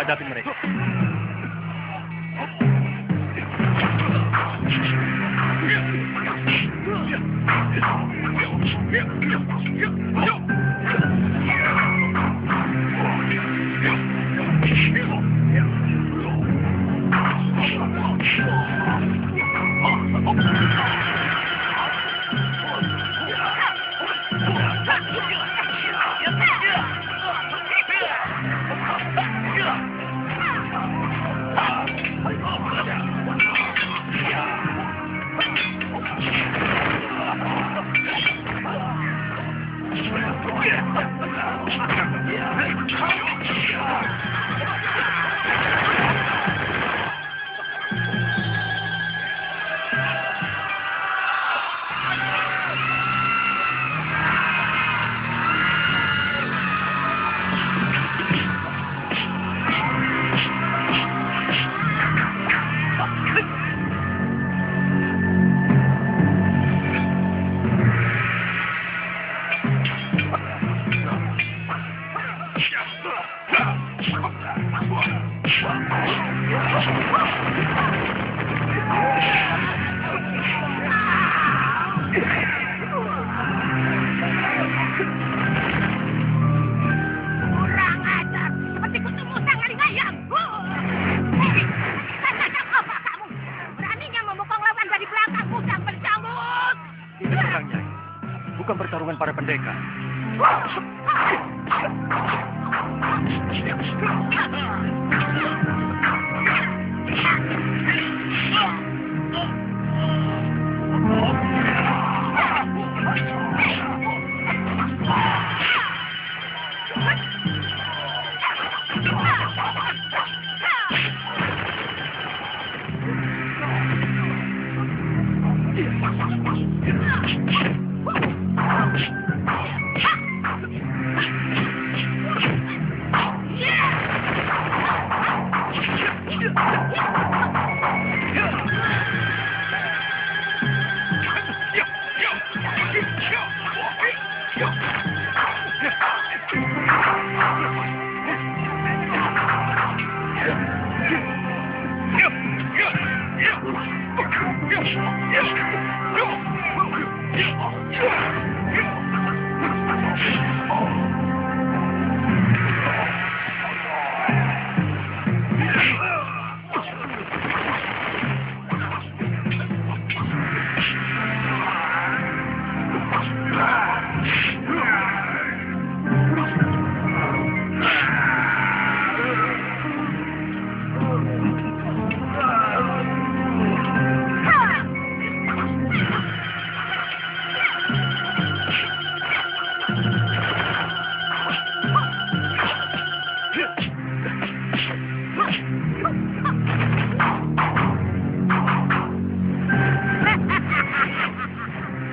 Hadapin mereka. pertarungan para pendekar.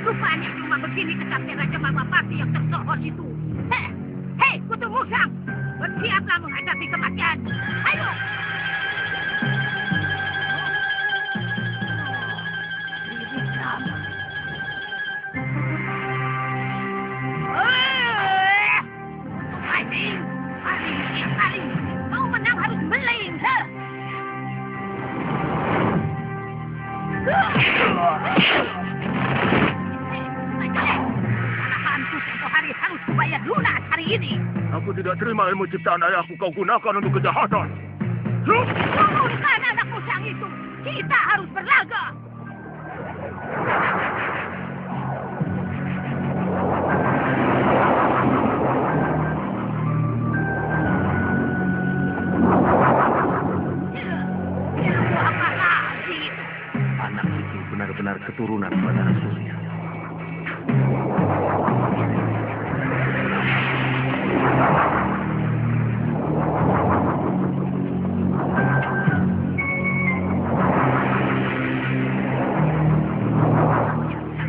Rupanya cuma begini dekatnya Raja Malapati yang tersohor itu. Hei, Kutu Musang, bersiaplah menghadapi kematian. Ayo! Mari, mau menang harus beling. Hantu tempoh hari harus dibayar lunas hari ini. Aku tidak terima ilmu ciptaan ayahku kau gunakan untuk kejahatan. Turunkan anak musang itu. Kita harus berlaga. Apa lagi itu? Anak itu benar-benar keturunan Bathara Surya.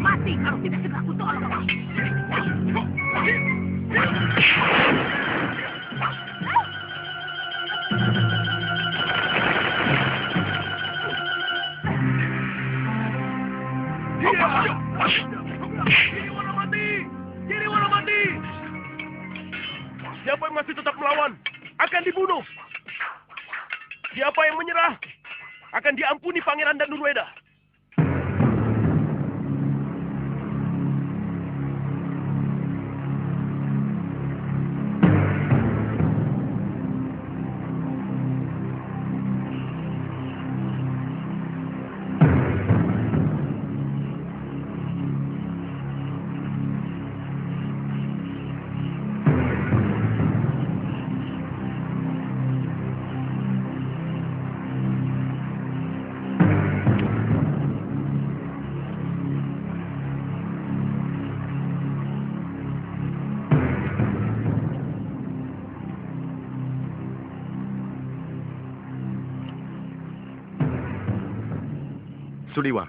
Mati kalau tidak segera aku tolong. Kiri warna mati. Siapa yang masih tetap melawan akan dibunuh. Siapa yang menyerah akan diampuni Pangeran dan Nurweda. Suliwa.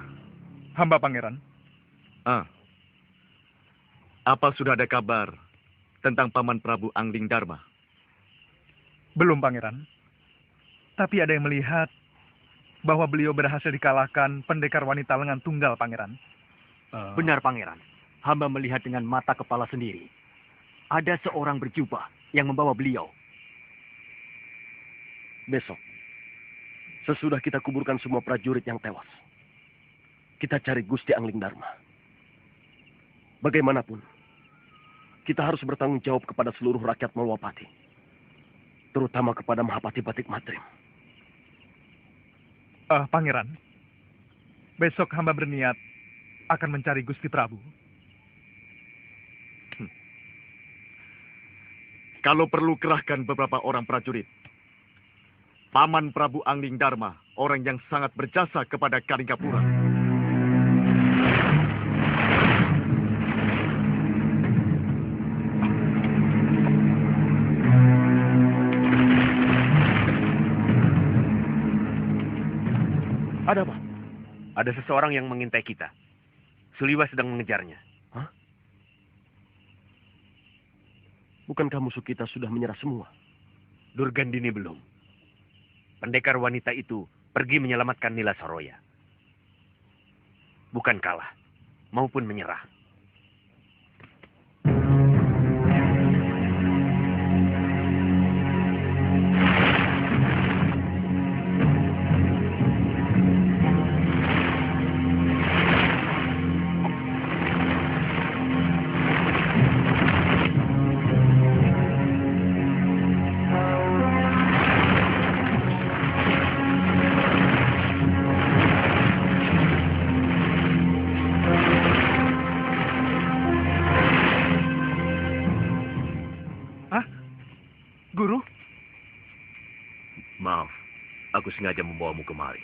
Hamba pangeran. Apa sudah ada kabar tentang Paman Prabu Angling Dharma? Belum pangeran. Tapi ada yang melihat bahwa beliau berhasil dikalahkan pendekar wanita lengan tunggal pangeran. Benar pangeran. Hamba melihat dengan mata kepala sendiri. Ada seorang berjubah yang membawa beliau. Besok, sesudah kita kuburkan semua prajurit yang tewas, kita cari Gusti Angling Dharma. Bagaimanapun, kita harus bertanggung jawab kepada seluruh rakyat Malwapati. Terutama kepada Mahapati Batik Matrim. Pangeran, besok hamba berniat akan mencari Gusti Prabu. Kalau perlu kerahkan beberapa orang prajurit. Paman Prabu Angling Dharma, orang yang sangat berjasa kepada Kalingapura. Ada apa? Ada seseorang yang mengintai kita. Suliwa sedang mengejarnya. Hah? Bukankah musuh kita sudah menyerah semua? Durgandini belum. Pendekar wanita itu pergi menyelamatkan Nila Saroya. Bukan kalah, maupun menyerah. Guru? Maaf, aku sengaja membawamu kemari.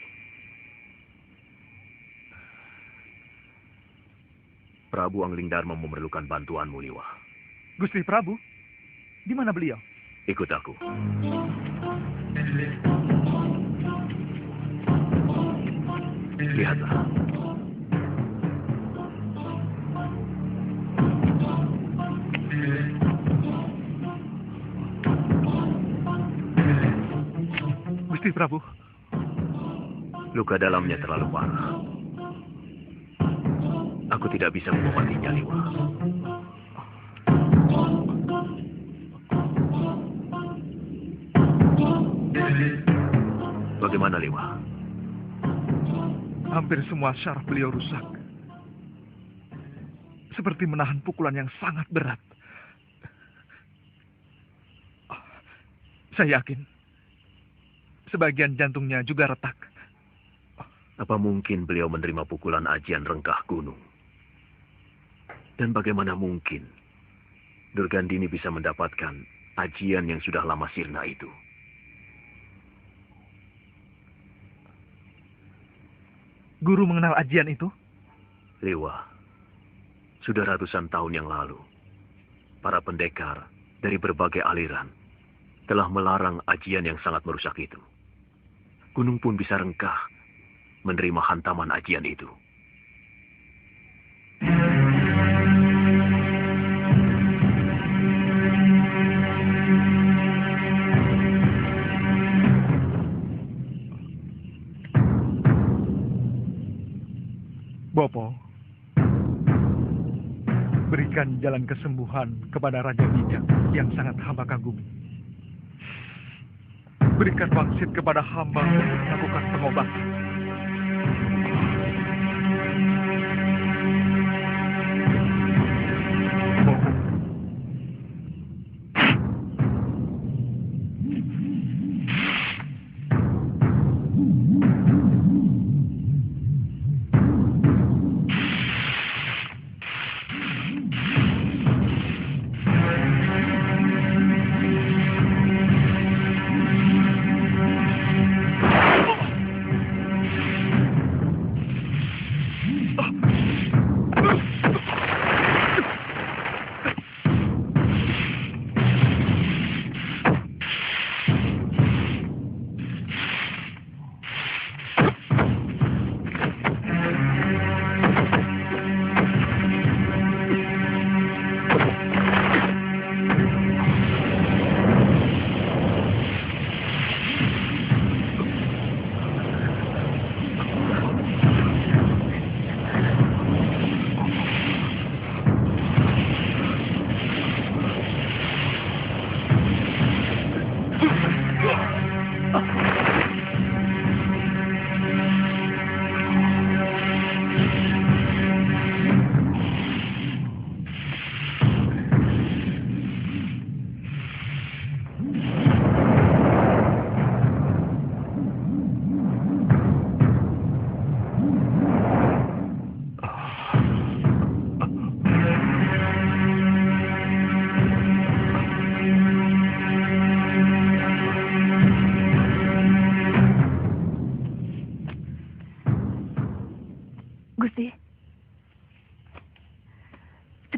Prabu Angling Dharma memerlukan bantuanmu, Liwa. Gusti Prabu? Di mana beliau? Ikut aku. Lihatlah. Gusti Prabu. Luka dalamnya terlalu parah. Aku tidak bisa mengobatinya, Liwa. Bagaimana, Liwa? Hampir semua syaraf beliau rusak. Seperti menahan pukulan yang sangat berat. Saya yakin sebagian jantungnya juga retak. Apa mungkin beliau menerima pukulan ajian rengkah gunung? Dan bagaimana mungkin Durgandini bisa mendapatkan ajian yang sudah lama sirna itu? Guru mengenal ajian itu? Liwa, sudah ratusan tahun yang lalu, para pendekar dari berbagai aliran telah melarang ajian yang sangat merusak itu. Gunung pun bisa rengkah menerima hantaman ajian itu. Bopo, berikan jalan kesembuhan kepada Raja Bijak yang sangat hamba kagumi. Berikan wangsit kepada hamba untuk melakukan pengobatan. Bopo.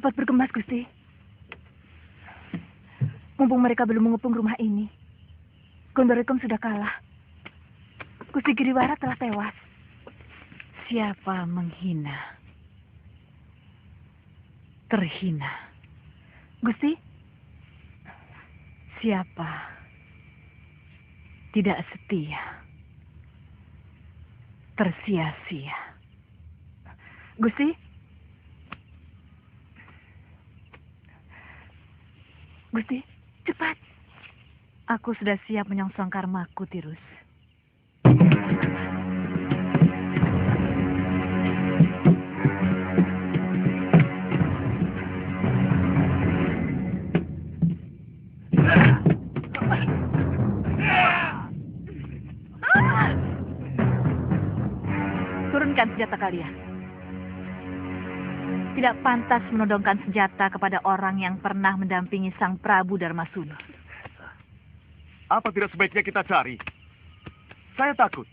cepat bergemas, Gusti. Mumpung mereka belum mengepung rumah ini, Gondorekom sudah kalah. Gusti Giriwara telah tewas. Siapa menghina, terhina. Gusti, siapa tidak setia, tersia-sia. Gusti, Gusti, cepat. Aku sudah siap menyongsong karmaku, Tirus. Turunkan senjata kalian. Tidak pantas menodongkan senjata kepada orang yang pernah mendampingi Sang Prabu Darmasuna. Apa tidak sebaiknya kita cari? Saya takut.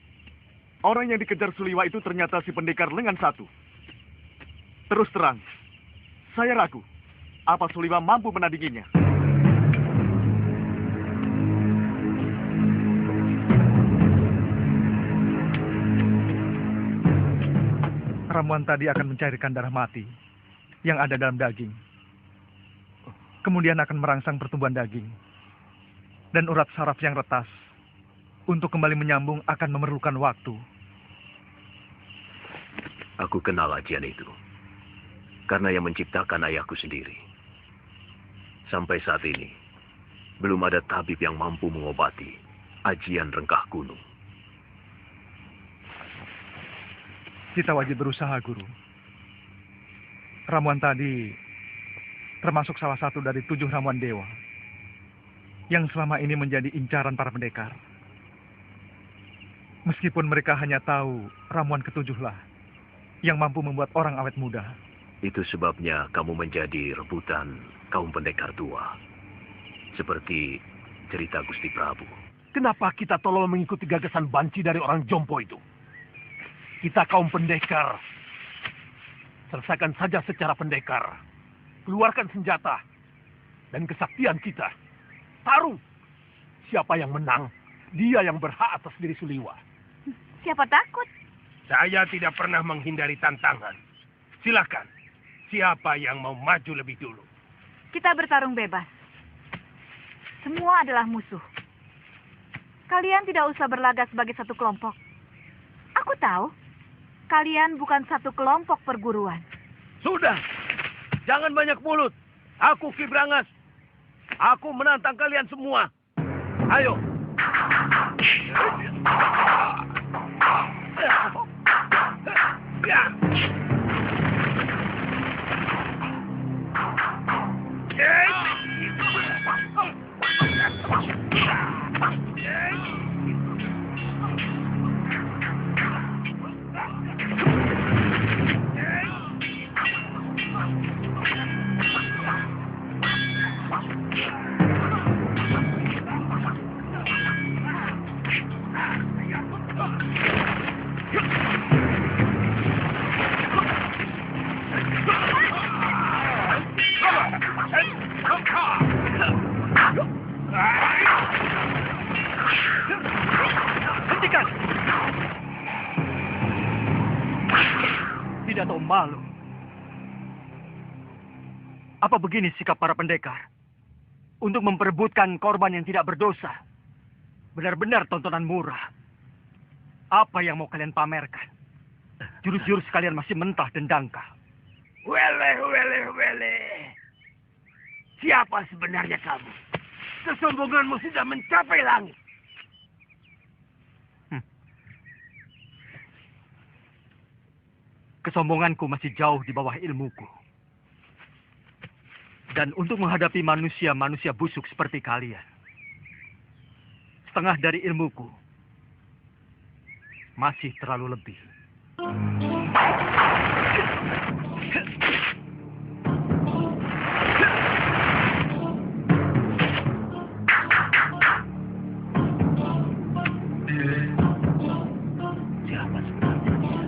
Orang yang dikejar Suliwa itu ternyata si pendekar lengan satu. Terus terang, saya ragu. Apa Suliwa mampu menandinginya? Ramuan tadi akan mencairkan darah mati yang ada dalam daging. Kemudian akan merangsang pertumbuhan daging. Dan urat saraf yang retas untuk kembali menyambung akan memerlukan waktu. Aku kenal ajian itu. Karena yang menciptakan ayahku sendiri. Sampai saat ini, belum ada tabib yang mampu mengobati ajian rengkah gunung. Kita wajib berusaha, Guru. Ramuan tadi termasuk salah satu dari 7 ramuan dewa yang selama ini menjadi incaran para pendekar. Meskipun mereka hanya tahu ramuan ketujuhlah yang mampu membuat orang awet muda. Itu sebabnya kamu menjadi rebutan kaum pendekar tua. Seperti cerita Gusti Prabu. Kenapa kita tolong mengikuti gagasan banci dari orang jompo itu? Kita kaum pendekar. Selesaikan saja secara pendekar. Keluarkan senjata dan kesaktian kita. Tarung. Siapa yang menang, dia yang berhak atas diri Suliwa. Siapa takut? Saya tidak pernah menghindari tantangan. Silakan. Siapa yang mau maju lebih dulu? Kita bertarung bebas. Semua adalah musuh. Kalian tidak usah berlagak sebagai satu kelompok. Aku tahu, kalian bukan satu kelompok perguruan. Sudah. Jangan banyak mulut. Aku Ki Brangas. Aku menantang kalian semua. Ayo. Hentikan! Tidak tahu malu. Apa begini sikap para pendekar? Untuk memperebutkan korban yang tidak berdosa. Benar-benar tontonan murah. Apa yang mau kalian pamerkan? Jurus-jurus kalian masih mentah dan dangkal. Wele. Siapa sebenarnya kamu? Kesombonganmu sudah mencapai langit. Kesombonganku masih jauh di bawah ilmuku. Dan untuk menghadapi manusia-manusia busuk seperti kalian, setengah dari ilmuku masih terlalu lebih. Siapa sebenarnya dia?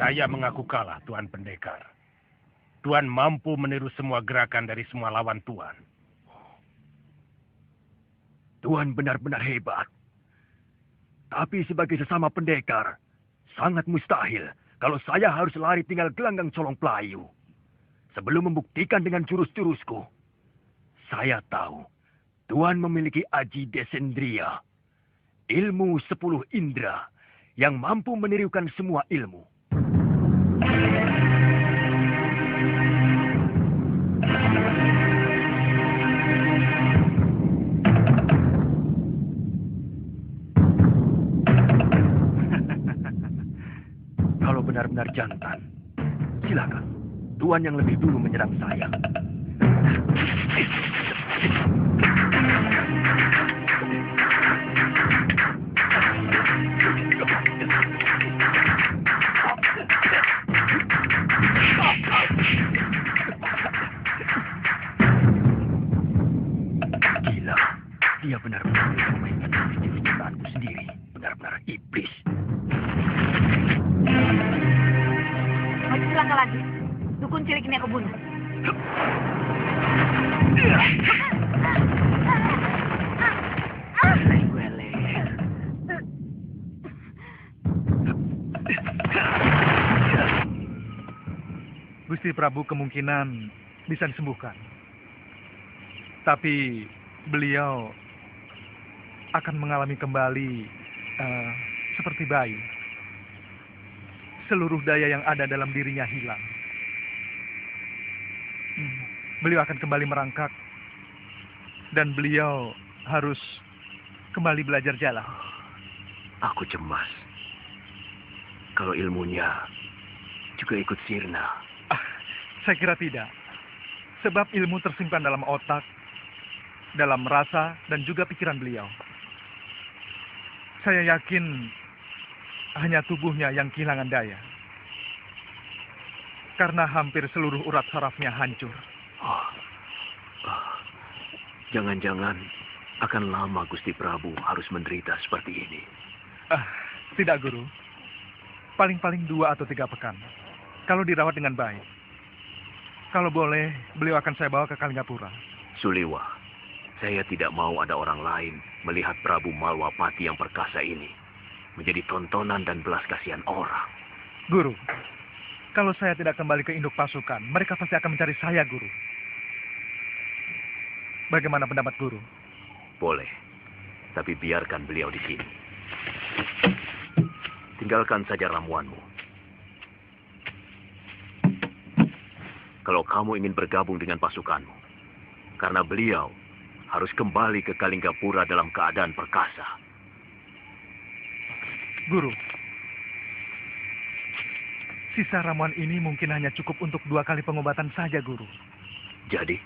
Saya mengaku kalah, Tuan Pendekar. Tuan mampu meniru semua gerakan dari semua lawan Tuan. Tuan benar-benar hebat. Tapi sebagai sesama pendekar, sangat mustahil kalau saya harus lari tinggal gelanggang colong pelayu. Sebelum membuktikan dengan jurus-jurusku, saya tahu Tuan memiliki Aji Desendria, ilmu 10 indera yang mampu menirukan semua ilmu. Kalau benar-benar jantan, silakan. Tuan yang lebih dulu menyerang saya. Gila, dia benar-benar memainkan ciptaanku sendiri. Benar-benar iblis. Maju selangkah lagi. Dukun cilik ini aku bunuh. Gusti Prabu kemungkinan bisa disembuhkan. Tapi beliau akan mengalami kembali seperti bayi. Seluruh daya yang ada dalam dirinya hilang. Beliau akan kembali merangkak. Dan beliau harus kembali belajar jalan. Aku cemas. Kalau ilmunya juga ikut sirna. Saya kira tidak. Sebab ilmu tersimpan dalam otak, dalam rasa, dan juga pikiran beliau. Saya yakin hanya tubuhnya yang kehilangan daya. Karena hampir seluruh urat sarafnya hancur. Jangan-jangan akan lama Gusti Prabu harus menderita seperti ini. Tidak, Guru. Paling-paling 2 atau 3 pekan. Kalau dirawat dengan baik. Kalau boleh, beliau akan saya bawa ke Kalinggapura. Suliwa, saya tidak mau ada orang lain melihat Prabu Malwapati yang perkasa ini menjadi tontonan dan belas kasihan orang. Guru, kalau saya tidak kembali ke induk pasukan, mereka pasti akan mencari saya, Guru. Bagaimana pendapat Guru? Boleh, tapi biarkan beliau di sini. Tinggalkan saja ramuanmu. Kalau kamu ingin bergabung dengan pasukanmu, karena beliau harus kembali ke Kalinggapura dalam keadaan perkasa. Guru, sisa ramuan ini mungkin hanya cukup untuk 2 kali pengobatan saja, Guru. Jadi?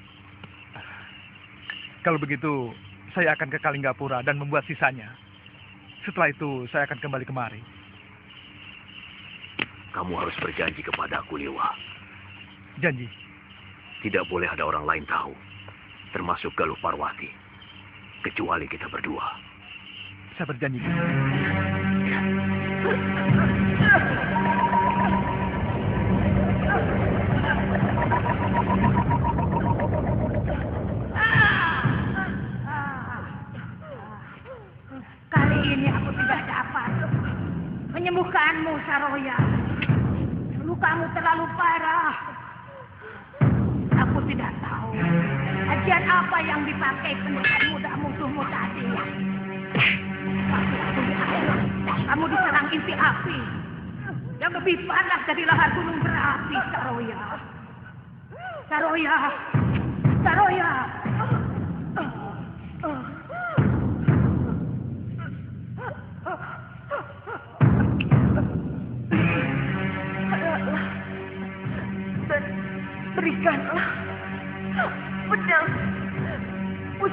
Kalau begitu, saya akan ke Kalinggapura dan membuat sisanya. Setelah itu, saya akan kembali kemari. Kamu harus berjanji kepadaku, Liwa. Janji. Tidak boleh ada orang lain tahu, termasuk Galuh Parwati, kecuali kita berdua. Saya berjanji. Kali ini aku tidak dapat menyembuhkanmu, Saroya. Lukamu terlalu parah. Aku tidak tahu ajian apa yang dipakai pendekar muda musuhmu tadi. Waktu aku di akhirat, kamu diserang inti api yang lebih panas dari lahar gunung berapi, Saroya. Saroya, Saroya.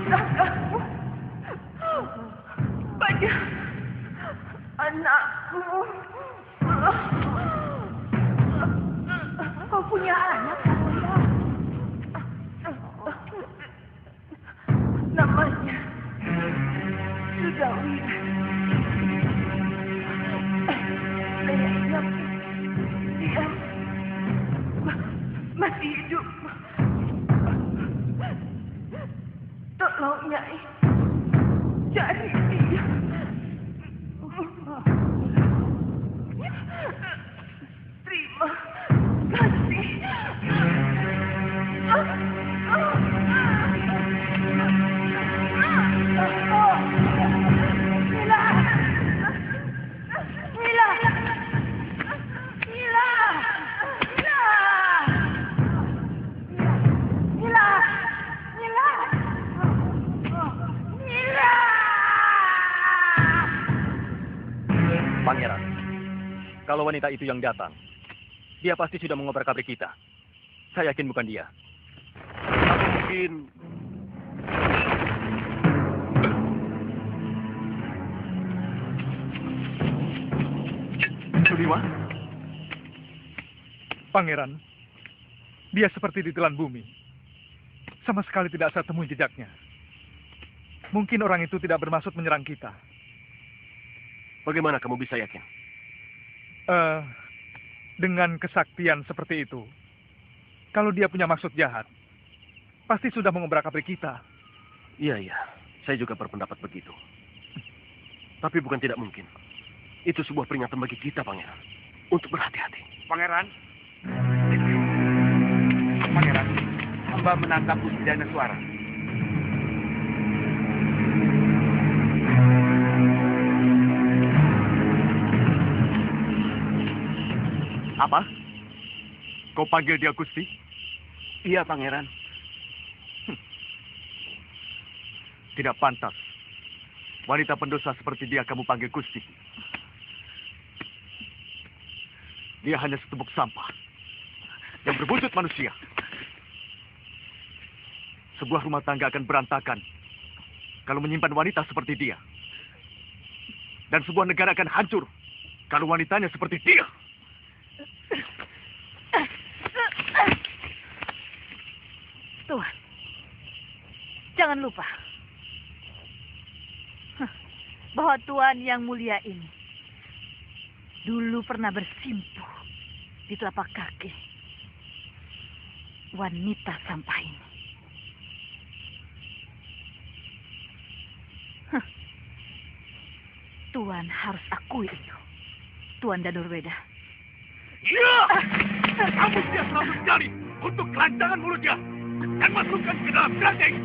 kakakmu. Banyak anakmu. Kau punya anak, Saroya? Namanya Sudawira. Saya ingat dia masih hidup. Tolong, Nyai, cari dia. Terima kasih. Mila! Mila! Mila! Mila! Mila! Pangeran, kalau wanita itu yang datang, dia pasti sudah mengobrak-abrik kita. Saya yakin bukan dia. Atau mungkin Suliwa? Pangeran, dia seperti ditelan bumi. Sama sekali tidak saya temui jejaknya. Mungkin orang itu tidak bermaksud menyerang kita. Bagaimana kamu bisa yakin? Dengan kesaktian seperti itu, kalau dia punya maksud jahat, pasti sudah mengobrak-abrik kita. Iya, saya juga berpendapat begitu. Tapi bukan tidak mungkin. Itu sebuah peringatan bagi kita, Pangeran. Untuk berhati-hati. Pangeran, hamba menangkap Usdana Suara. Apa? Kau panggil dia Gusti? Iya, Pangeran. Tidak pantas. Wanita pendosa seperti dia kamu panggil Gusti. Dia hanya setumpuk sampah yang berwujud manusia. Sebuah rumah tangga akan berantakan kalau menyimpan wanita seperti dia. Dan sebuah negara akan hancur kalau wanitanya seperti dia. Tuan, jangan lupa bahwa Tuan yang mulia ini dulu pernah bersimpuh di telapak kaki wanita sampah ini. Tuan harus akui itu, Tuan Danurweda. Ya! Kamu dia selalu sekali untuk kelancangan mulutnya dan masukkan ke dalam keranjang.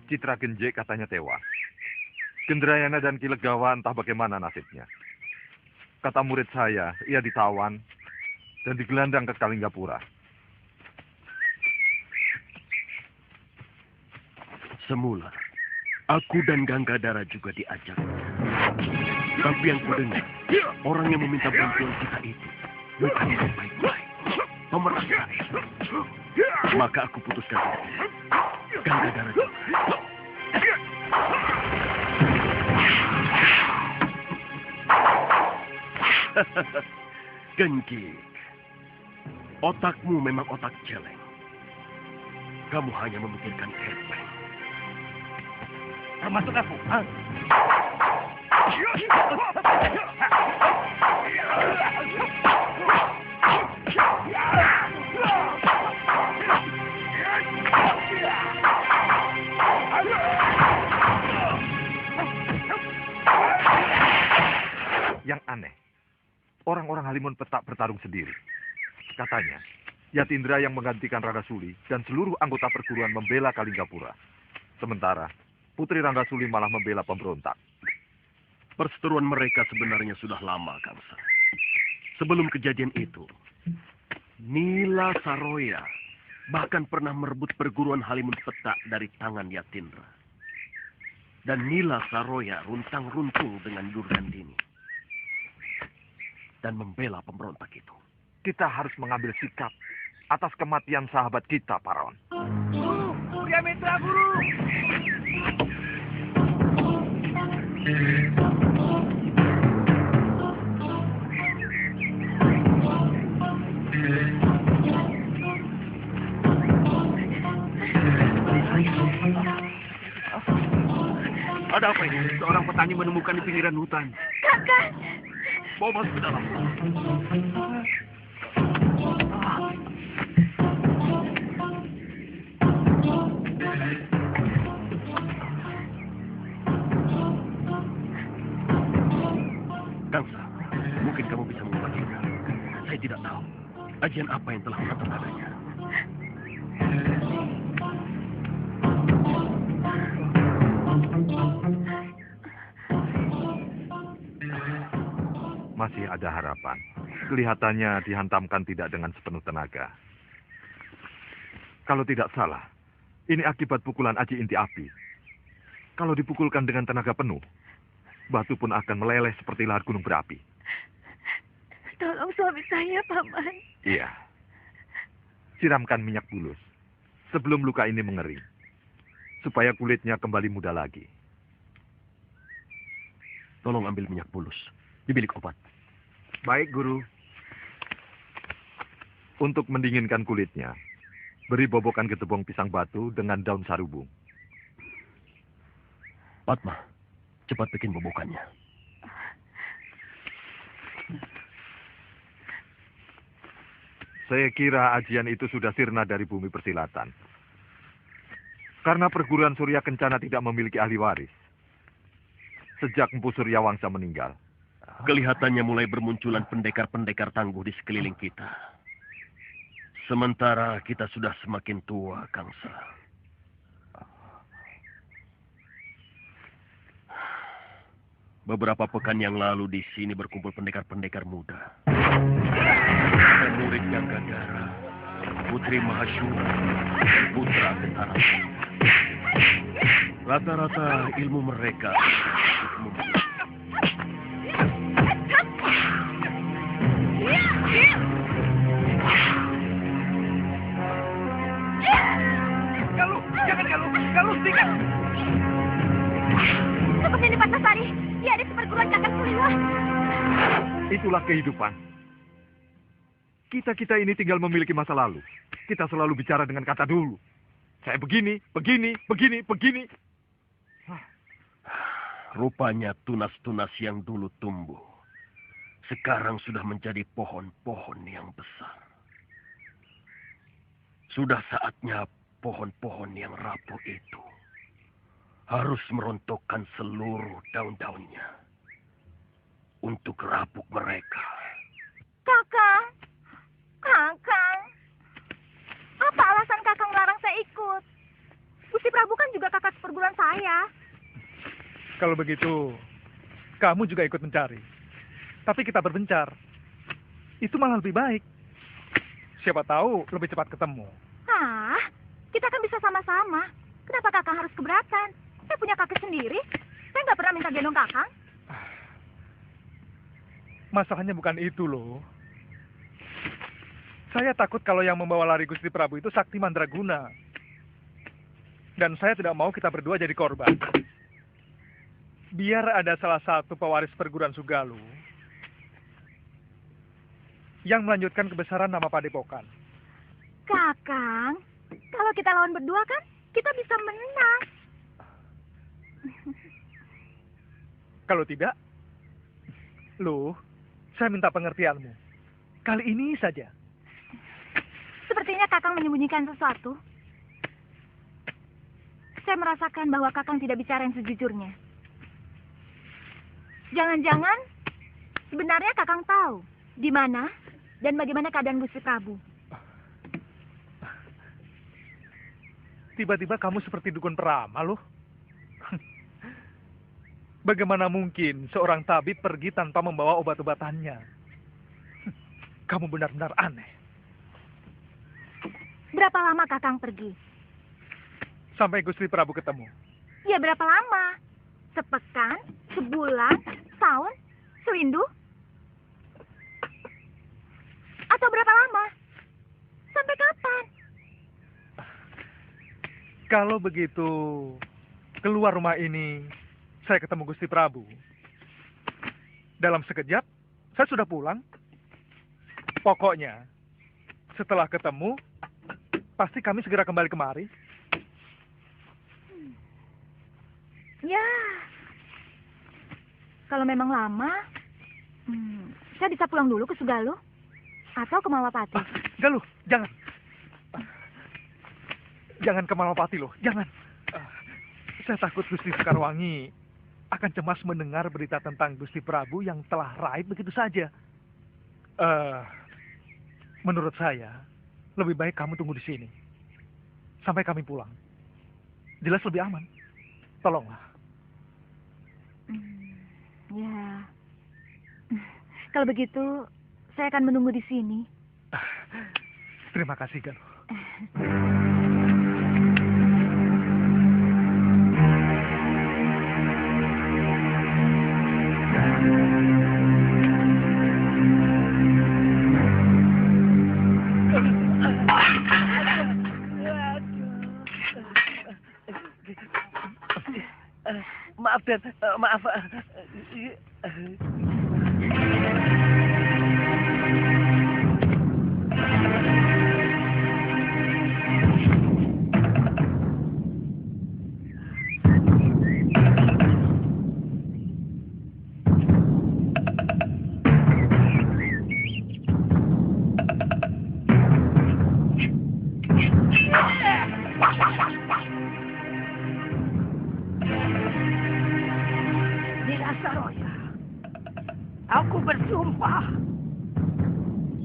Citra Genjek katanya tewas. Gendrayana dan Kilegawa entah bagaimana nasibnya. Kata murid saya, ia ditawan dan digelandang ke Kalinggapura. Semula, aku dan Ganggadara juga diajak. Tapi yang kudengar, orang yang meminta bantuan kita itu bukan yang baik-baik. Pemeras saya. Maka aku putuskan Gangadhara juga. Genggik, otakmu memang otak celeng. Kamu hanya memikirkan kepeng. Termasuk aku. Yang aneh, orang-orang Halimun Petak bertarung sendiri. Katanya, Yatindra yang menggantikan Ranggasuli dan seluruh anggota perguruan membela Kalinggapura. Sementara, Putri Ranggasuli malah membela pemberontak. Perseteruan mereka sebenarnya sudah lama, Kangsa. Sebelum kejadian itu, Nila Saroya bahkan pernah merebut perguruan Halimun Petak dari tangan Yatindra. Dan Nila Saroya runtang-runtung dengan Durgandini. Dan membela pemberontak itu. Kita harus mengambil sikap atas kematian sahabat kita, Paraon. Guru, Surya Mitra Guru. Ada apa ini? Seorang petani menemukan di pinggiran hutan. Kakak, Bawa masuk ke dalam. Gangsa, mungkin kamu bisa mengobatinya. Saya tidak tahu ajian apa yang telah mengatur padanya. Masih ada harapan. Kelihatannya dihantamkan tidak dengan sepenuh tenaga. Kalau tidak salah, ini akibat pukulan aji inti api. Kalau dipukulkan dengan tenaga penuh, batu pun akan meleleh seperti lahar gunung berapi. tolong suami saya, Paman. Iya. Siramkan minyak bulus sebelum luka ini mengering, supaya kulitnya kembali muda lagi. Tolong ambil minyak bulus di bilik obat. Baik, Guru. Untuk mendinginkan kulitnya, beri bobokan getebong pisang batu dengan daun sarubung. Padma, cepat bikin bobokannya. Saya kira ajian itu sudah sirna dari bumi persilatan. Karena perguruan Surya Kencana tidak memiliki ahli waris. Sejak Empu Suryawangsa meninggal. Kelihatannya mulai bermunculan pendekar-pendekar tangguh di sekeliling kita. Sementara kita sudah semakin tua, Kangsa. Beberapa pekan yang lalu di sini berkumpul pendekar-pendekar muda. Ada murid Gangadhara, Putri Mahashura, dan Putra Gentara. Rata-rata ilmu mereka cukup mumpuni. Galuh, jangan Galuh. Galuh, tinggal. Seperti di Pasasari, dia ada di perguruan Kakak Suliwa. Itulah kehidupan. Kita-kita ini tinggal memiliki masa lalu. Kita selalu bicara dengan kata dulu. Saya begini, begini, begini, begini. Rupanya tunas-tunas yang dulu tumbuh, sekarang sudah menjadi pohon-pohon yang besar. Sudah saatnya pohon-pohon yang rapuh itu harus merontokkan seluruh daun-daunnya untuk rabuk mereka. Kakang, Kakang, apa alasan Kakang melarang saya ikut? Gusti Prabu kan juga kakak seperguruan saya. Kalau begitu, kamu juga ikut mencari. Tapi kita berbencar. Itu malah lebih baik. Siapa tahu lebih cepat ketemu. Hah? Kita kan bisa sama-sama. Kenapa Kakang harus keberatan? Saya punya kaki sendiri. Saya nggak pernah minta gendong Kakang. Masalahnya bukan itu loh. Saya takut kalau yang membawa lari Gusti Prabu itu Sakti Mandraguna. Dan saya tidak mau kita berdua jadi korban. Biar ada salah satu pewaris perguruan Sugalu yang melanjutkan kebesaran nama Padepokan. Kakang, kalau kita lawan berdua kan, kita bisa menang. Kalau tidak, saya minta pengertianmu. Kali ini saja. Sepertinya Kakang menyembunyikan sesuatu. Saya merasakan bahwa Kakang tidak bicara yang sejujurnya. Jangan-jangan sebenarnya Kakang tahu di mana dan bagaimana keadaan Gusti Prabu. Tiba-tiba kamu seperti dukun peramal, loh. Bagaimana mungkin seorang tabib pergi tanpa membawa obat-obatannya? Kamu benar-benar aneh. Berapa lama Kakang pergi? Sampai Gusti Prabu ketemu. Ya berapa lama? Sepekan, sebulan, setahun, sewindu? Atau berapa lama? Sampai kapan? Kalau begitu, keluar rumah ini, saya ketemu Gusti Prabu. Dalam sekejap, saya sudah pulang. Pokoknya, setelah ketemu, pasti kami segera kembali kemari. Ya, kalau memang lama, saya bisa pulang dulu ke Sugalu atau ke Malapati. Galuh, jangan. Jangan ke Malapati loh, jangan. Saya takut Gusti Sekarwangi akan cemas mendengar berita tentang Gusti Prabu yang telah raib begitu saja. Menurut saya, lebih baik kamu tunggu di sini. Sampai kami pulang. Jelas lebih aman. Tolonglah. Ya. Kalau begitu, saya akan menunggu di sini. Terima kasih, Galuh. Maaf, Den. Maaf. Aku bersumpah,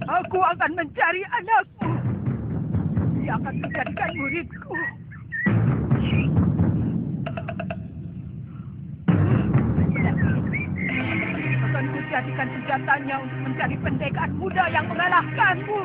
aku akan mencari anakmu. Dia akan menjadikan muridku. Akan kujadikan senjatanya untuk mencari pendekar muda yang mengalahkanmu.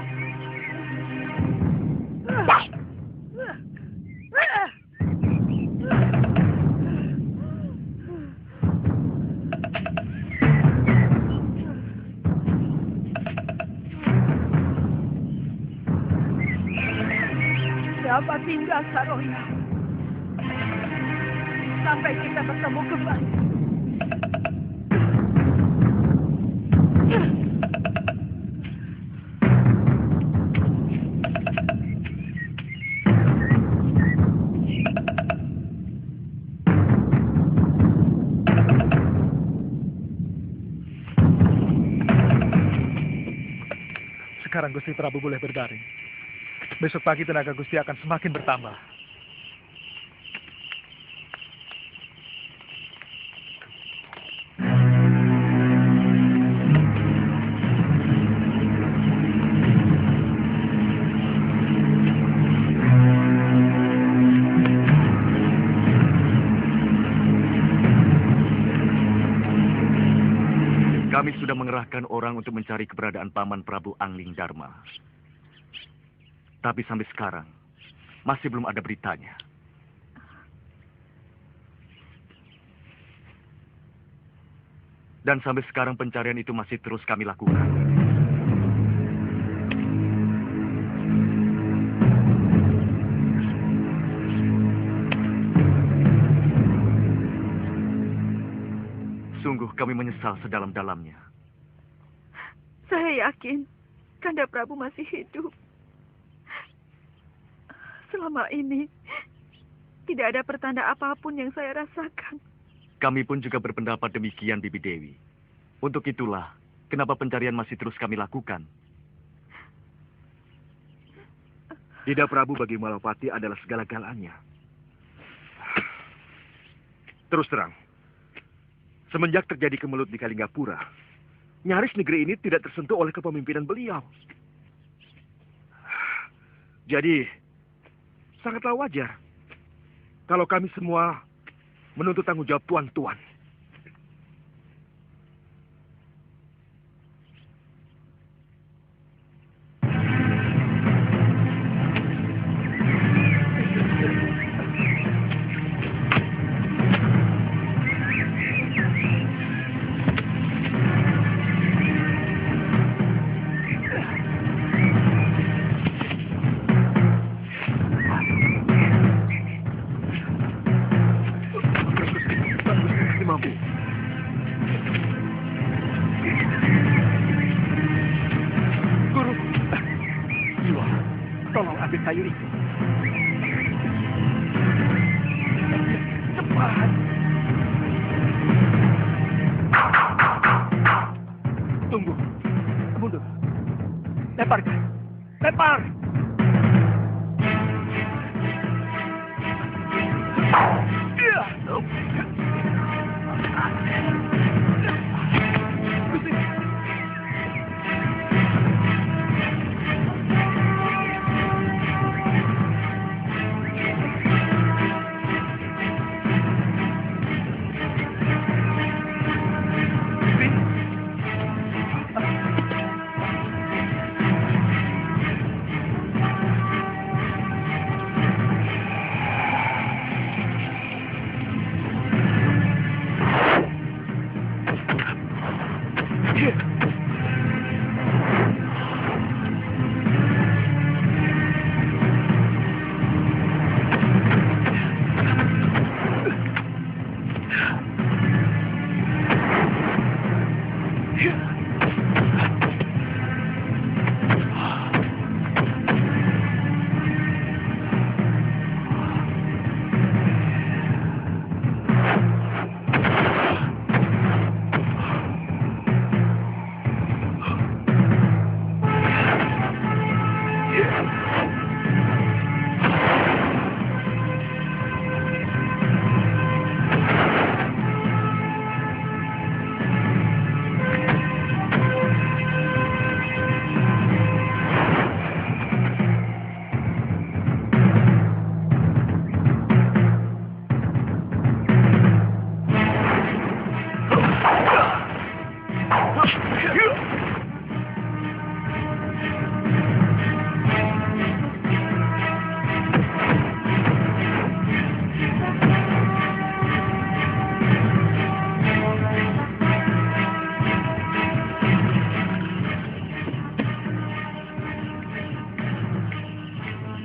Siapa tinggal Saroya? Sampai kita bertemu kembali. Sekarang Gusti Prabu boleh berbaring. Besok pagi tenaga Gusti akan semakin bertambah. Kami sudah mengerahkan orang untuk mencari keberadaan Paman Prabu Angling Dharma. Tapi sampai sekarang, masih belum ada beritanya. Dan sampai sekarang pencarian itu masih terus kami lakukan. kami menyesal sedalam-dalamnya. Saya yakin Kanda Prabu masih hidup. Selama ini tidak ada pertanda apapun yang saya rasakan. Kami pun juga berpendapat demikian, Bibi Dewi. Untuk itulah, kenapa pencarian masih terus kami lakukan. Tidak Prabu bagi Malapati adalah segala-galanya. Terus terang, semenjak terjadi kemelut di Kalinggapura, nyaris negeri ini tidak tersentuh oleh kepemimpinan beliau. Jadi, sangatlah wajar kalau kami semua menuntut tanggung jawab tuan-tuan. Tolong ambil kayu itu. Cepat. Tunggu. Mundur. Lemparkan. Lempar.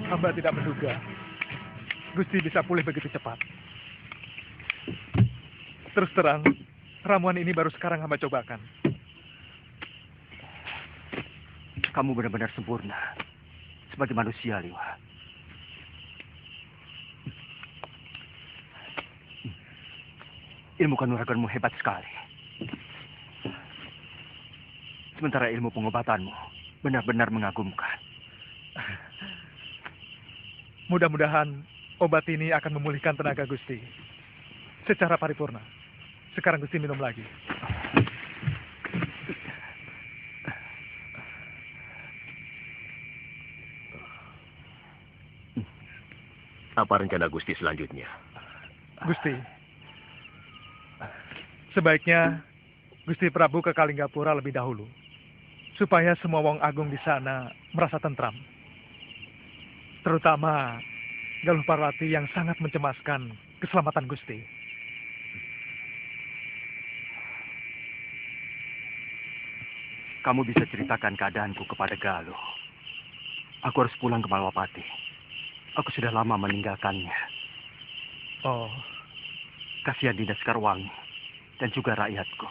Hamba tidak menduga Gusti bisa pulih begitu cepat. Terus terang, ramuan ini baru sekarang hamba cobakan. Kamu benar-benar sempurna sebagai manusia, Liwa. Ilmu kanuraganmu hebat sekali. Sementara ilmu pengobatanmu benar-benar mengagumkan. Mudah-mudahan obat ini akan memulihkan tenaga Gusti secara paripurna. Sekarang Gusti minum lagi. Apa rencana Gusti selanjutnya? Gusti, sebaiknya Gusti Prabu ke Kalinggapura lebih dahulu, supaya semua wong agung di sana merasa tentram. Terutama Galuh Parwati yang sangat mencemaskan keselamatan Gusti. Kamu bisa ceritakan keadaanku kepada Galuh. Aku harus pulang ke Malwapati. Aku sudah lama meninggalkannya. Oh, Kasihan Dinda Sekarwangi dan juga rakyatku.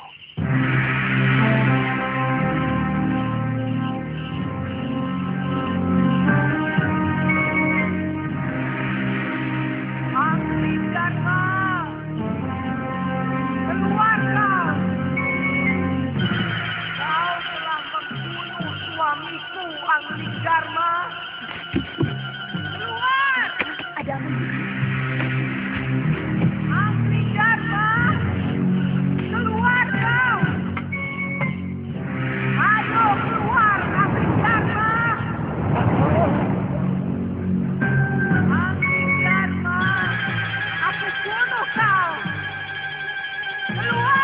Dharma. Keluar. Ada apa? Angling Dharma. Keluar kau. Ayo keluar Angling Dharma. Angling Dharma. Aku bunuh kau. Keluar.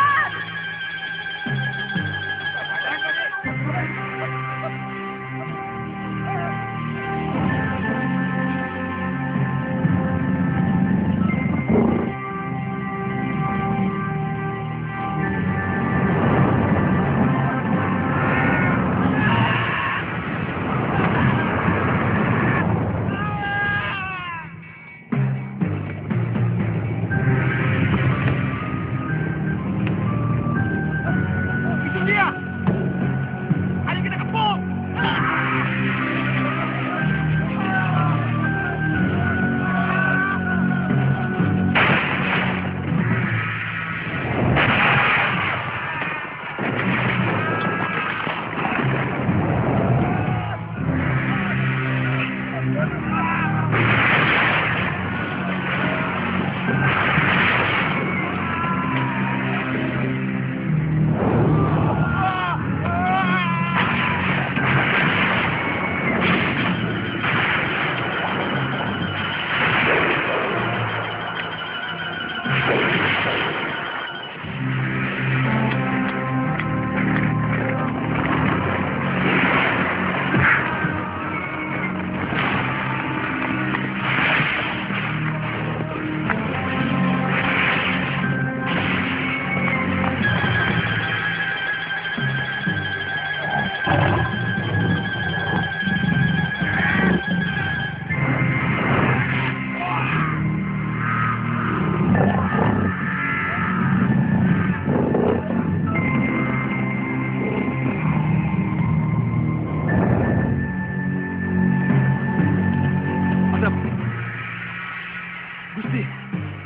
Gusti,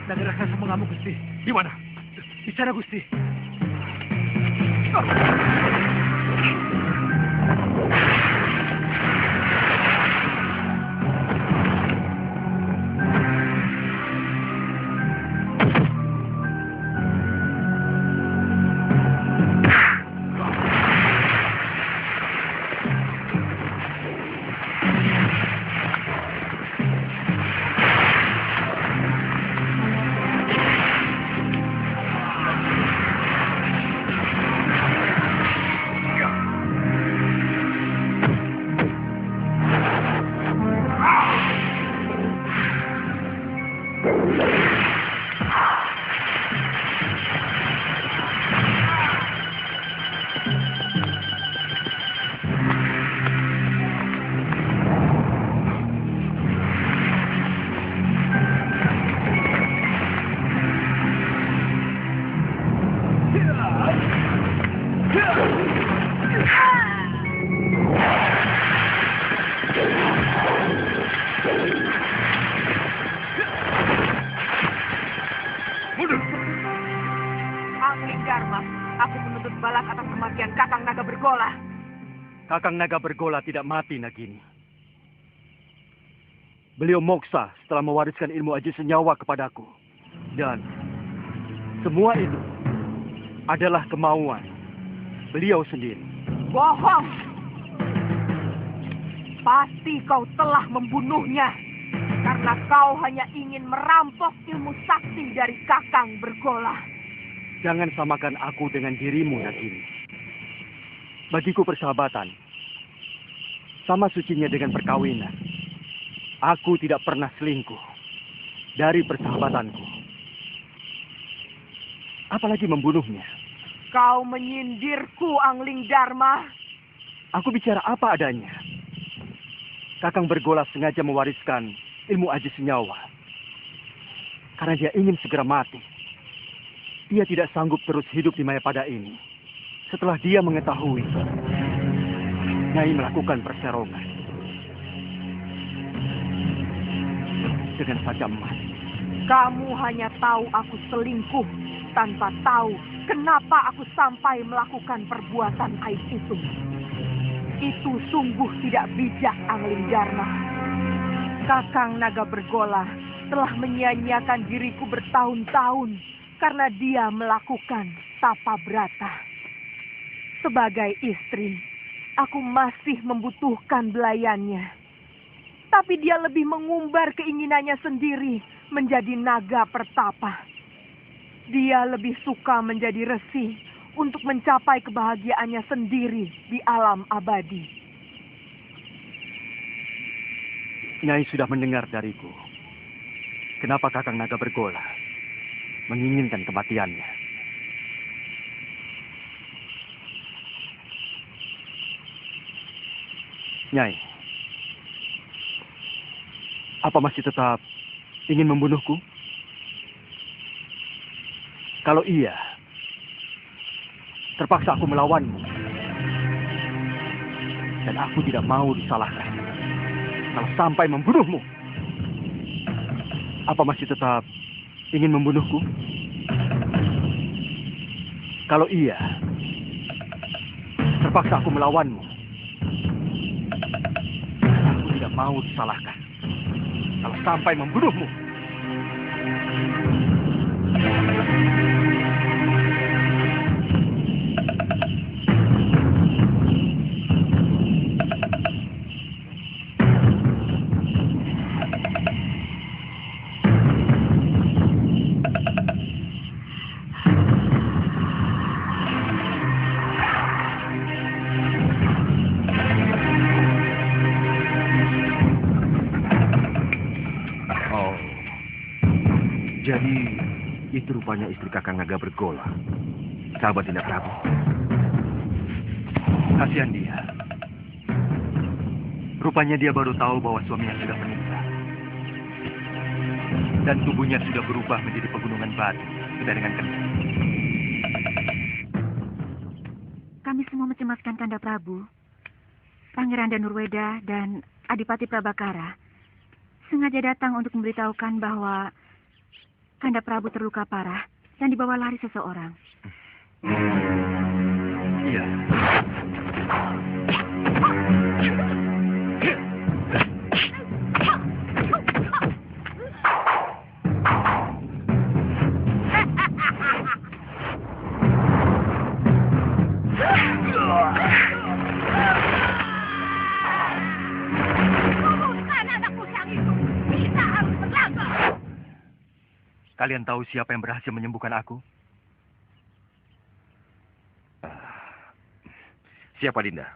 naga raksasa mengamuk Gusti. Di mana? Di sana Gusti. Angling Dharma, aku menuntut balas atas kematian Kakang Naga Bergola. Kakang Naga Bergola tidak mati, Nagini. Beliau moksa setelah mewariskan ilmu aji senyawa kepadaku. Dan semua itu adalah kemauan beliau sendiri. Bohong! Pasti kau telah membunuhnya. Karena kau hanya ingin merampok ilmu sakti dari Kakang Bergola. Jangan samakan aku dengan dirimu, Nagini. Bagiku persahabatan sama sucinya dengan perkawinan. Aku tidak pernah selingkuh dari persahabatanku. Apalagi membunuhnya. Kau menyindirku, Angling Dharma. Aku bicara apa adanya. Kakang Bergola sengaja mewariskan ilmu aji senyawa. Karena dia ingin segera mati. Dia tidak sanggup terus hidup di Mayapada ini. Setelah dia mengetahui Nyai melakukan perserongan. Dengan saja mati. Kamu hanya tahu aku selingkuh tanpa tahu kenapa aku sampai melakukan perbuatan aib itu. Itu sungguh tidak bijak, Angling Dharma. Kakang Naga Bergola telah menyia-nyiakan diriku bertahun-tahun karena dia melakukan tapa brata. Sebagai istri, aku masih membutuhkan belayannya. Tapi dia lebih mengumbar keinginannya sendiri menjadi naga pertapa. Dia lebih suka menjadi resi untuk mencapai kebahagiaannya sendiri di alam abadi. Nyai sudah mendengar dariku. Kenapa Kakang Naga Bergola menginginkan kematiannya? Nyai, apa masih tetap ingin membunuhku? Kalau iya, terpaksa aku melawanmu. Dan aku tidak mau disalahkan kalau sampai membunuhmu. Apa masih tetap ingin membunuhku? Kalau iya, terpaksa aku melawanmu. Aku tidak mau disalahkan kalau sampai membunuhmu. Jadi, itu rupanya istri Kakang Naga Bergola. Sahabat Dinda Prabu. Kasihan dia. Rupanya dia baru tahu bahwa suaminya sudah meninggal. Dan tubuhnya sudah berubah menjadi pegunungan batu. Tidak dengan kencang. Kami semua mencemaskan Kanda Prabu. Pangeran Danurweda dan Adipati Prabakara sengaja datang untuk memberitahukan bahwa Kanda Prabu terluka parah dan dibawa lari seseorang. Iya. Kalian tahu siapa yang berhasil menyembuhkan aku? Siapa Dinda?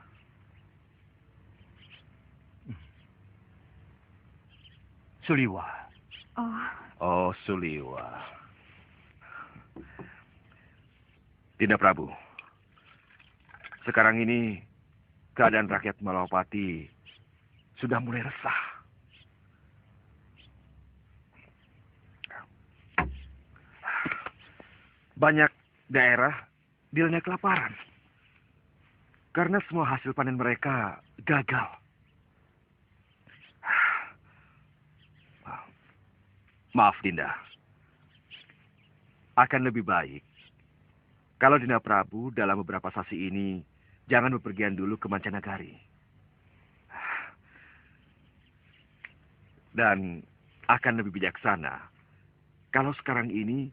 Suliwa. Oh, Suliwa. Dinda Prabu. Sekarang ini keadaan rakyat Malawapati sudah mulai resah. Banyak daerah dilanda kelaparan. Karena semua hasil panen mereka gagal. Maaf Dinda. Akan lebih baik kalau Dinda Prabu dalam beberapa sasi ini jangan bepergian dulu ke mancanagari. Dan akan lebih bijaksana kalau sekarang ini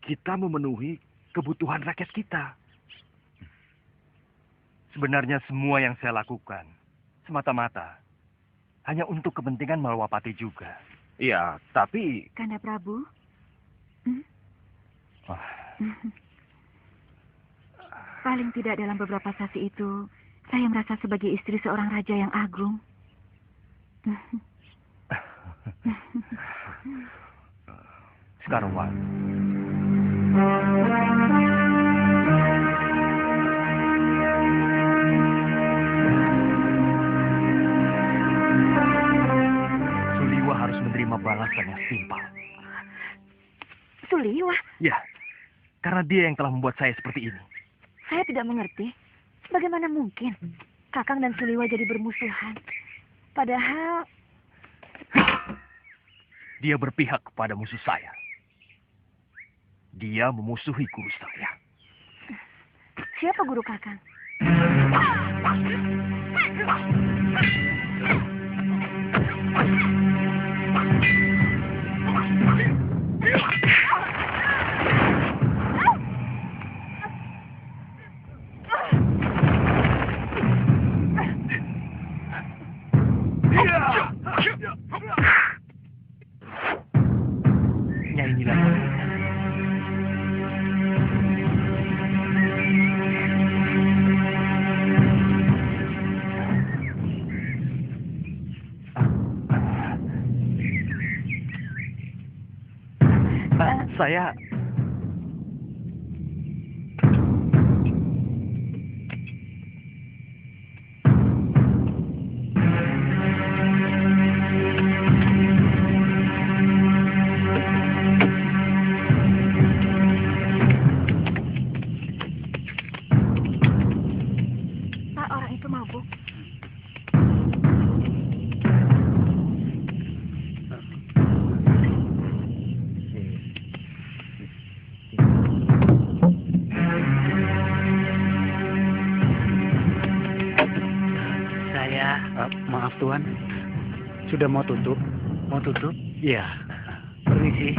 kita memenuhi kebutuhan rakyat kita. Sebenarnya semua yang saya lakukan semata-mata hanya untuk kepentingan Malawapati juga. Iya, tapi... Kanda Prabu? Paling tidak dalam beberapa sasi itu, saya merasa sebagai istri seorang raja yang agung. Sekarang, Wan. Suliwa harus menerima balasan yang setimpal. Suliwa? Ya, karena dia yang telah membuat saya seperti ini. Saya tidak mengerti. Bagaimana mungkin Kakang dan Suliwa jadi bermusuhan? Padahal... Dia berpihak kepada musuh saya. Dia memusuhi guru saya. Siapa guru Kakang? Nyai Nyilang. Saya Pak, orang itu mabuk. Saya maaf Tuan, sudah mau tutup. Mau tutup? Iya. Permisi.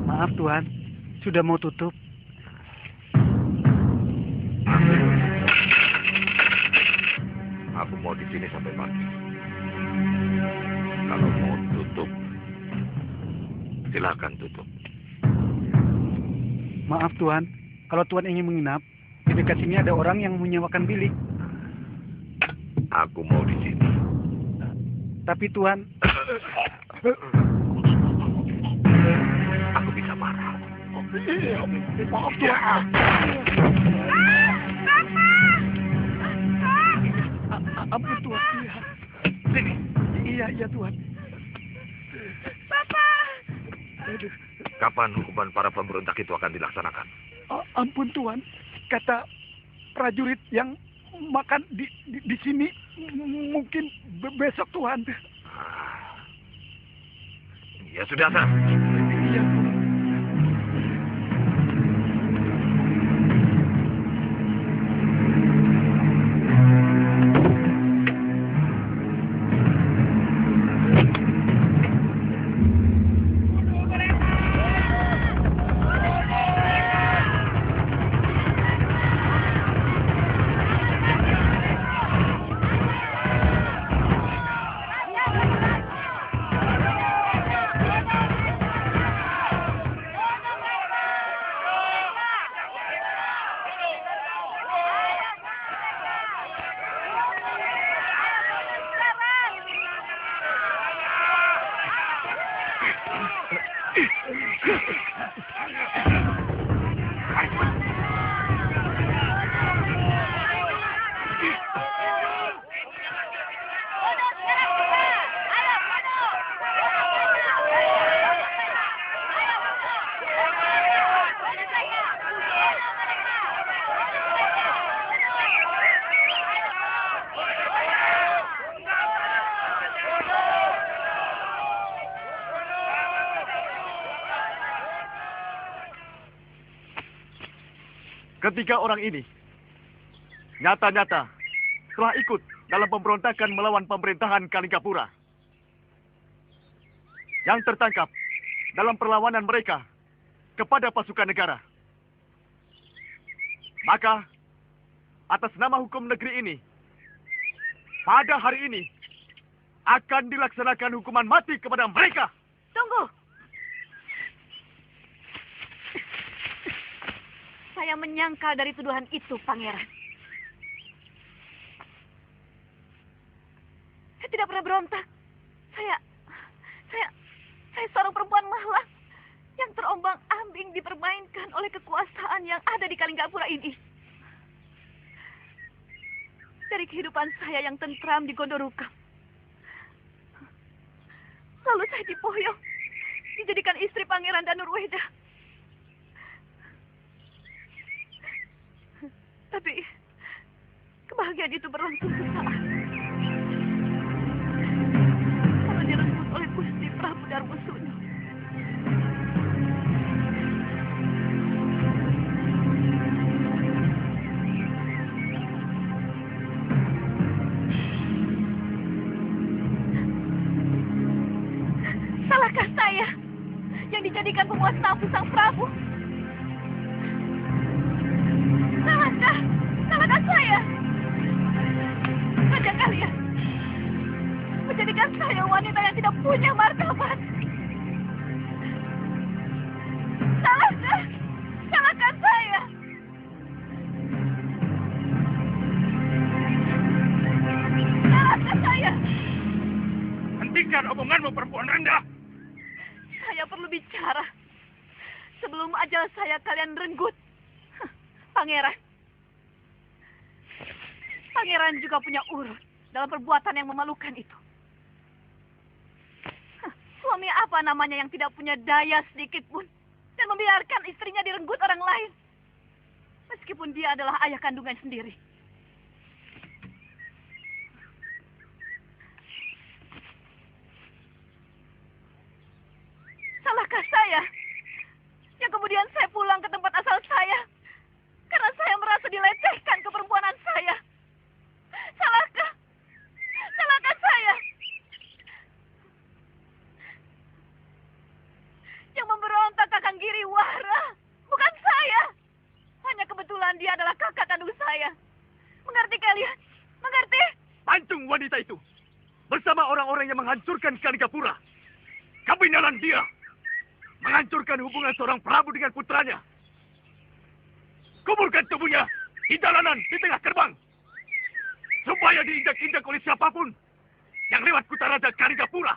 Maaf Tuan, sudah mau tutup. Aku mau di sini sampai pagi. Kalau mau tutup, silakan tutup. Maaf Tuan, kalau Tuan ingin menginap, di dekat sini ada orang yang menyewakan bilik. Aku mau di sini. Tapi Tuan, Aku bisa marah. maaf Tuan. Ampun Tuan, iya. Sini. Iya Tuan. Kapan hukuman para pemberontak itu akan dilaksanakan? Ampun Tuan, kata prajurit yang makan di sini mungkin besok Tuan. Ya sudah, San. Iya. Ketiga orang ini nyata-nyata telah ikut dalam pemberontakan melawan pemerintahan Kalingapura. Yang tertangkap dalam perlawanan mereka kepada pasukan negara. Maka, atas nama hukum negeri ini, pada hari ini akan dilaksanakan hukuman mati kepada mereka. Tunggu. Saya menyangkal dari tuduhan itu, Pangeran. Saya tidak pernah berontak. Saya seorang perempuan malang yang terombang-ambing dipermainkan oleh kekuasaan yang ada di Kalingapura ini. Dari kehidupan saya yang tentram di Gondorukam. Lalu saya diboyong, dijadikan istri Pangeran Danurweda. Tapi kebahagiaan itu berlangsung sesaat. Karena direbut oleh Gusti Prabu Darmosono. maafkan Sang Prabu. Salahkah saya? Saja kalian menjadikan saya wanita yang tidak punya martabat. Salahkah saya? Salahkah saya? Hentikan omonganmu, perempuan rendah. Saya perlu bicara. Sebelum ajal saya kalian renggut. Pangeran juga punya urut dalam perbuatan yang memalukan itu. Suami apa namanya yang tidak punya daya sedikit pun dan membiarkan istrinya direnggut orang lain, meskipun dia adalah ayah kandungan sendiri. Salahkah saya yang kemudian saya pulang ke tempat asal saya karena saya merasa dilecehkan keperempuanan saya? Salahkah saya yang memberontak Kakang Giriwara? Bukan saya. Hanya kebetulan dia adalah kakak kandung saya. Mengerti kalian? Mengerti? Pancung wanita itu bersama orang-orang yang menghancurkan Kalingapura. Kabinalan dia menghancurkan hubungan seorang Prabu dengan putranya. Kuburkan tubuhnya di jalanan di tengah gerbang, supaya diinjak-injak oleh siapapun yang lewat Kutaraja Kalingapura.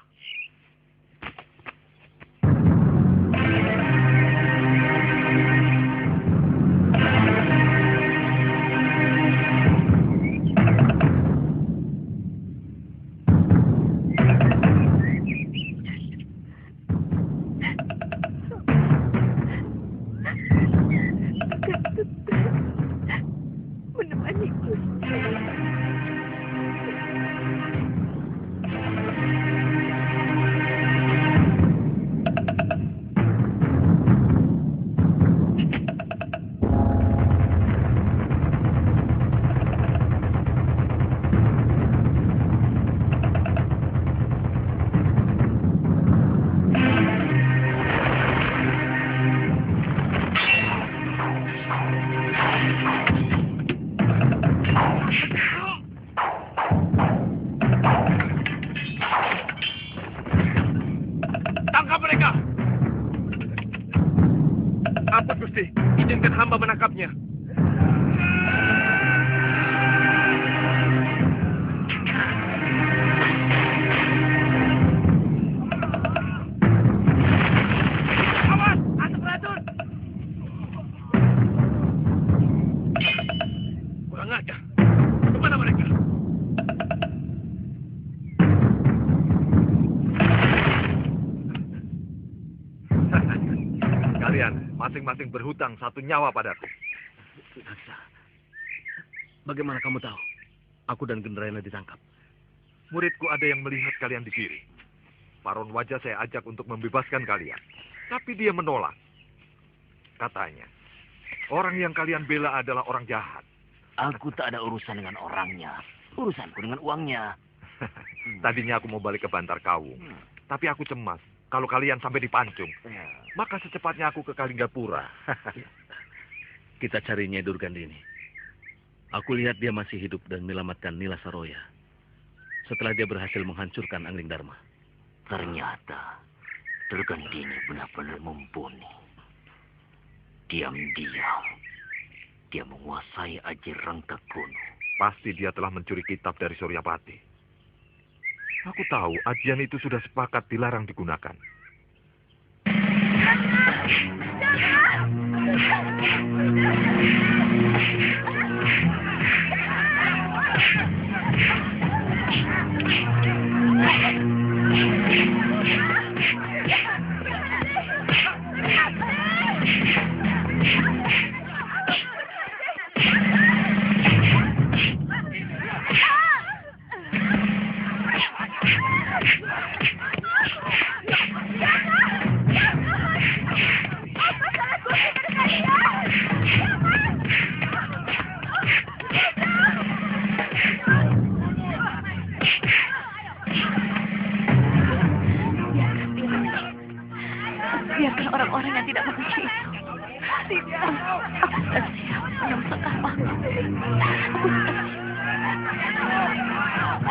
Izinkan hamba menangkapnya. Awas, asap racun. Kurang ajar. Kemana mereka? Kalian masing-masing berhutang 1 nyawa padaku. Daksa, bagaimana kamu tahu aku dan Gendrayana ditangkap? Muridku ada yang melihat kalian di kiri. Paron Wajah saya ajak untuk membebaskan kalian. Tapi dia menolak. Katanya, orang yang kalian bela adalah orang jahat. Aku tak ada urusan dengan orangnya. Urusanku dengan uangnya. Tadinya aku mau balik ke Bantar Kawung. Tapi aku cemas. Kalau kalian sampai dipancung, maka secepatnya aku ke Kalingapura. Kita cari Nyai Durgandini. Aku lihat dia masih hidup dan menyelamatkan Nila Saroya setelah dia berhasil menghancurkan Angling Dharma. Ternyata Durgandini benar-benar mumpuni. Diam-diam dia menguasai Aji Rangka Kuno. Pasti dia telah mencuri kitab dari Suryapati. Aku tahu ajian itu sudah sepakat dilarang digunakan. Aku sudah siap menemukan Kakak. Aku sudah siap.